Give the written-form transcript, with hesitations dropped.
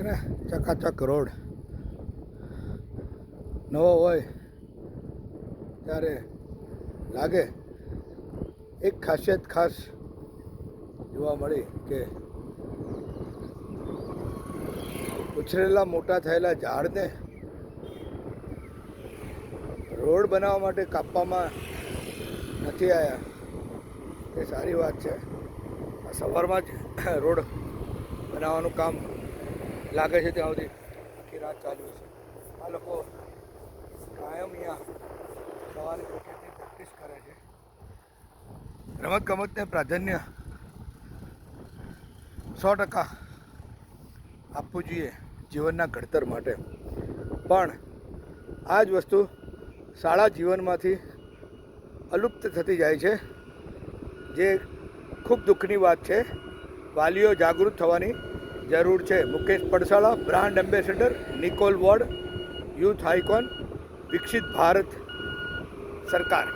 છે ને ચકાચક રોડ નવો હોય ત્યારે લાગે. એક ખાસિયત ખાસ જોવા મળી કે ઉછરેલા મોટા થયેલા ઝાડને રોડ બનાવવા માટે કાપવામાં નથી આવ્યા. એ સારી વાત છે. સવારમાં જ રોડ બનાવવાનું કામ લાગે છે ત્યાં સુધી આખી રાત ચાલુ છે. આ લોકો કાયમ અહીંયા સવારે ક્રિકેટની પ્રેક્ટિસ કરે છે. રમતગમતને પ્રાધાન્ય 100% આપવું જોઈએ જીવનના ઘડતર માટે. પણ આ જ વસ્તુ શાળા જીવનમાંથી અલુપ્ત થતી જાય છે, જે ખૂબ દુઃખની વાત છે. વાલીઓ જાગૃત થવાની જરૂર છે. Mukesh Padsala, brand ambassador, Nikol ward, youth icon, વિકસિત ભારત સરકાર.